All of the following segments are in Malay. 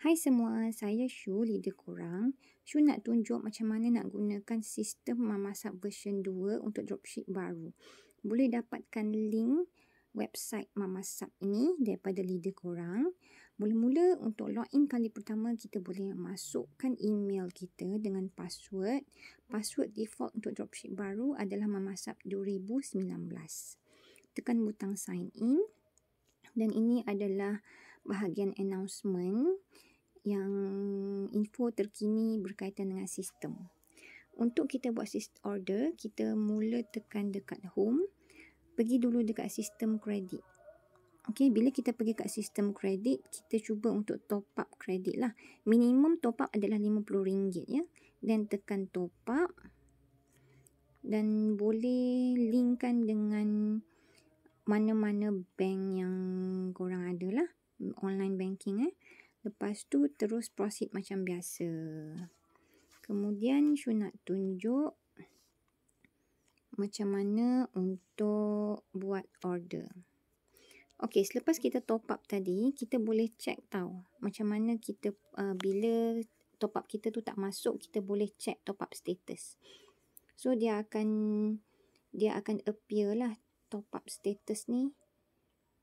Hai semua, saya Shu, leader korang. Shu nak tunjuk macam mana nak gunakan sistem Mamasab version 2 untuk dropship baru. Boleh dapatkan link website Mamasab ini daripada leader korang. Mula-mula untuk login kali pertama, kita boleh masukkan email kita dengan password. Password default untuk dropship baru adalah Mamasab 2019. Tekan butang sign in dan ini adalah bahagian announcement yang info terkini berkaitan dengan sistem. Untuk kita buat sistem order, kita mula tekan dekat home, pergi dulu dekat sistem kredit. Okey, bila kita pergi kat sistem kredit, kita cuba untuk top up kredit lah. Minimum top up adalah RM50 ya. Dan tekan top up dan boleh linkkan dengan mana-mana bank yang korang ada lah, online banking Lepas tu terus proceed macam biasa. Kemudian Shu nak tunjuk macam mana untuk buat order. Okey, selepas kita top up tadi, kita boleh check tahu macam mana kita bila top up kita tu tak masuk, kita boleh check top up status. So dia akan appear lah top up status ni,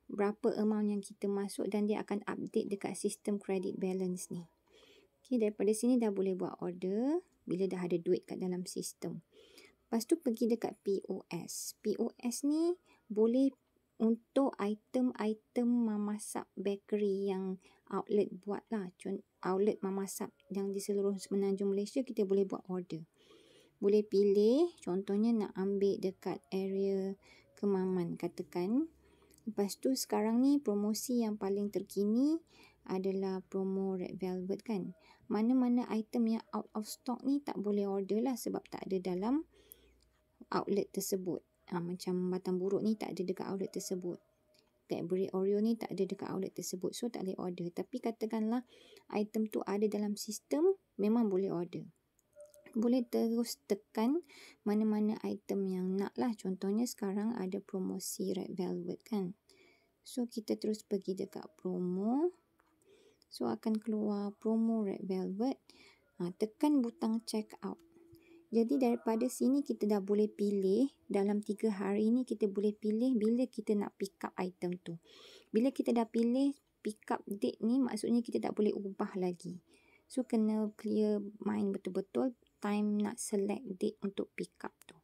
berapa amount yang kita masuk dan dia akan update dekat sistem credit balance ni. Okay, daripada sini dah boleh buat order bila dah ada duit kat dalam sistem. Lepas tu pergi dekat POS. POS ni boleh untuk item-item Mamasab bakery yang outlet buat lah. Outlet Mamasab yang di seluruh semenanjung Malaysia, kita boleh buat order. Boleh pilih, contohnya nak ambil dekat area Kemaman, katakan. Lepas tu sekarang ni promosi yang paling terkini adalah promo Red Velvet kan. Mana-mana item yang out of stock ni tak boleh order lah sebab tak ada dalam outlet tersebut. Macam batang buruk ni tak ada dekat outlet tersebut. Cadbury Oreo ni tak ada dekat outlet tersebut. So tak boleh order. Tapi katakanlah item tu ada dalam sistem, memang boleh order. Boleh terus tekan mana-mana item yang nak lah. Contohnya sekarang ada promosi Red Velvet kan. So kita terus pergi dekat promo. So akan keluar promo Red Velvet. Tekan butang check out. Jadi daripada sini kita dah boleh pilih, dalam 3 hari ni kita boleh pilih bila kita nak pick up item tu. Bila kita dah pilih pick up date ni, maksudnya kita tak boleh ubah lagi. So kena clear mind betul-betul time nak select date untuk pick up tu.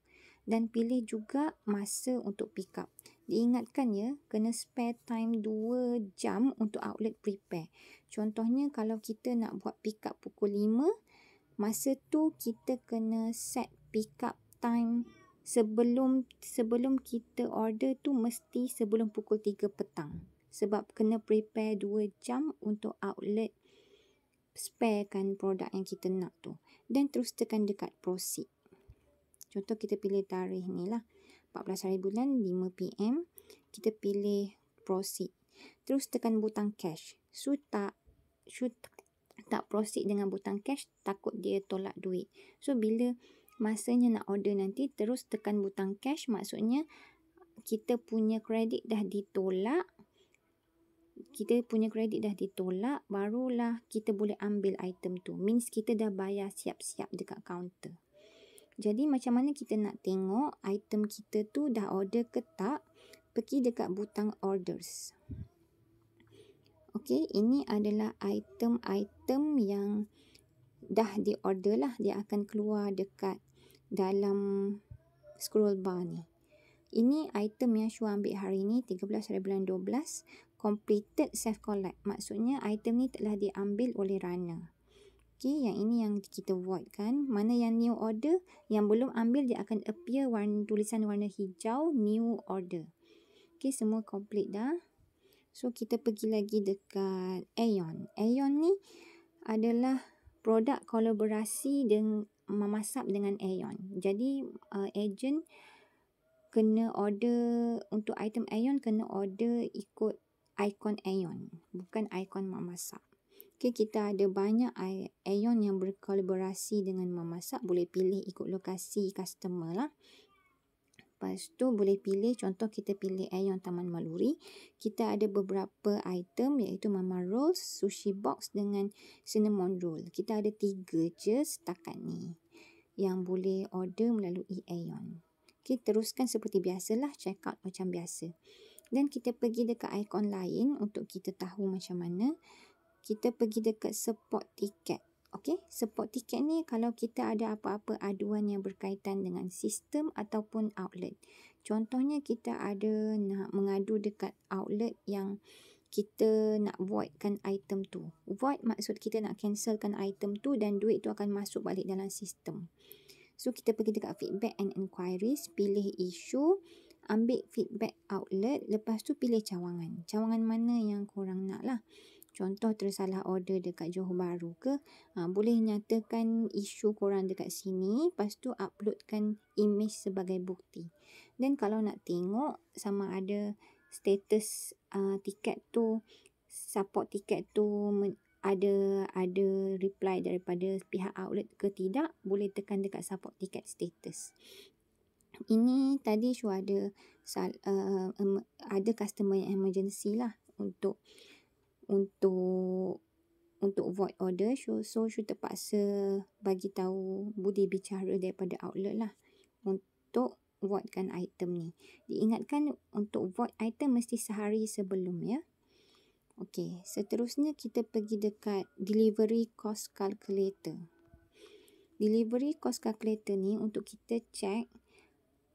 Dan pilih juga masa untuk pick up. Diingatkan ya, kena spare time 2 jam untuk outlet prepare. Contohnya kalau kita nak buat pick up pukul 5, masa tu kita kena set pick up time sebelum kita order tu mesti sebelum pukul 3 petang. Sebab kena prepare 2 jam untuk outlet sparekan produk yang kita nak tu. Dan terus tekan dekat proceed. Contoh kita pilih tarikh ni lah, 14 hari bulan 5 PM. Kita pilih proceed. Terus tekan butang cash. So tak proceed dengan butang cash, takut dia tolak duit. So bila masanya nak order nanti, terus tekan butang cash, maksudnya kita punya kredit dah ditolak. Barulah kita boleh ambil item tu. Means kita dah bayar siap-siap dekat kaunter. Jadi macam mana kita nak tengok item kita tu dah order ke tak? Pergi dekat butang orders. Okey, ini adalah item-item yang dah di order lah. Dia akan keluar dekat dalam scroll bar ni. Ini item yang Shu ambil hari ni, 13 hari bulan 12. Completed self collect. Maksudnya item ni telah diambil oleh runner. Okey, yang ini yang kita void kan. Mana yang new order, yang belum ambil dia akan appear tulisan warna hijau, new order. Okey, semua complete dah. So kita pergi lagi dekat Aeon. Aeon ni adalah produk kolaborasi dengan Mamasab dengan Aeon. Jadi agent kena order untuk item Aeon, kena order ikut ikon Aeon, bukan ikon Mamasab. Okay, kita ada banyak Aeon yang berkolaborasi dengan Mamasab. Boleh pilih ikut lokasi customer lah. Lepas tu boleh pilih, contoh kita pilih Aeon Taman Maluri. Kita ada beberapa item iaitu Mama Rolls, Sushi Box dengan Cinnamon Roll. Kita ada 3 je setakat ni yang boleh order melalui Aeon. Okay, teruskan seperti biasalah, check out macam biasa. Dan kita pergi dekat ikon lain untuk kita tahu macam mana. Kita pergi dekat support tiket. Okey, support tiket ni kalau kita ada apa-apa aduan yang berkaitan dengan sistem ataupun outlet. Contohnya kita ada nak mengadu dekat outlet yang kita nak voidkan item tu. Void maksud kita nak cancelkan item tu dan duit tu akan masuk balik dalam sistem. So kita pergi dekat feedback and enquiries, pilih issue, ambil feedback outlet, lepas tu pilih cawangan. Cawangan mana yang korang nak lah. Contoh tersalah order dekat Johor Bahru ke, boleh nyatakan isu korang dekat sini, lepas tu uploadkan image sebagai bukti. Dan kalau nak tengok sama ada status tiket tu, support tiket tu ada reply daripada pihak outlet ke tidak, boleh tekan dekat support tiket status. Ini tadi show ada customer yang emergency lah untuk void order. So terpaksa bagi tahu budi bicara daripada outlet lah untuk voidkan item ni. Diingatkan untuk void item mesti sehari sebelum ya. Okey, seterusnya kita pergi dekat delivery cost calculator. Delivery cost calculator ni untuk kita check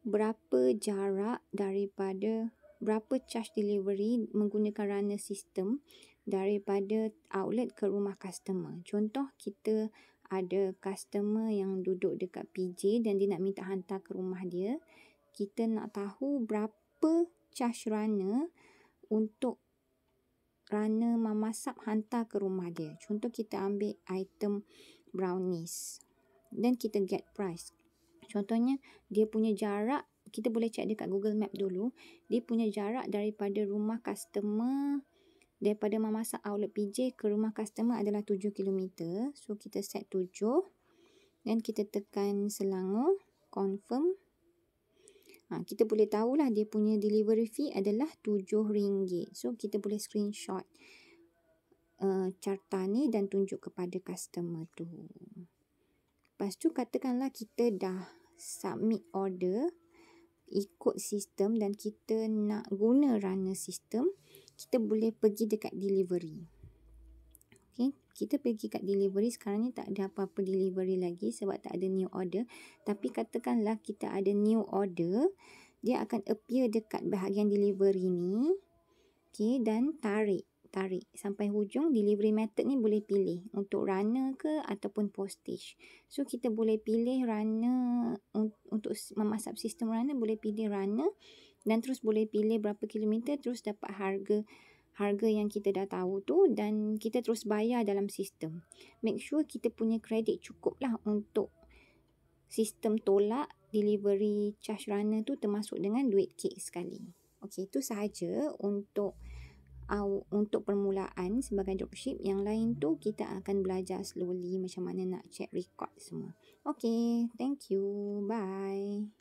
berapa jarak daripada berapa charge delivery menggunakan runner system daripada outlet ke rumah customer. Contoh kita ada customer yang duduk dekat PJ dan dia nak minta hantar ke rumah dia. Kita nak tahu berapa charge runner untuk runner memasak hantar ke rumah dia. Contoh kita ambil item brownies dan kita get price. Contohnya dia punya jarak, kita boleh check dekat Google Map dulu. Dia punya jarak daripada rumah customer, daripada memasak outlet PJ ke rumah customer adalah 7 km. So kita set 7 dan kita tekan Selangor, confirm. Kita boleh tahulah dia punya delivery fee adalah RM7. So kita boleh screenshot carta ni dan tunjuk kepada customer tu. Lepas tu katakanlah kita dah submit order ikut sistem dan kita nak guna runner sistem, kita boleh pergi dekat delivery. Okay, kita pergi kat delivery. Sekarang ni tak ada apa-apa delivery lagi sebab tak ada new order. Tapi katakanlah kita ada new order, dia akan appear dekat bahagian delivery ni. Okay, dan tarik sampai hujung. Delivery method ni boleh pilih untuk runner ke ataupun postage. So kita boleh pilih runner. Untuk memasak sistem runner boleh pilih runner dan terus boleh pilih berapa kilometer, terus dapat harga yang kita dah tahu tu dan kita terus bayar dalam sistem. Make sure kita punya kredit cukup lah untuk sistem tolak delivery charge runner tu termasuk dengan duit kek sekali. Okey, itu sahaja untuk permulaan sebagai dropship. Yang lain tu kita akan belajar slowly macam mana nak check record semua. Okey, thank you. Bye.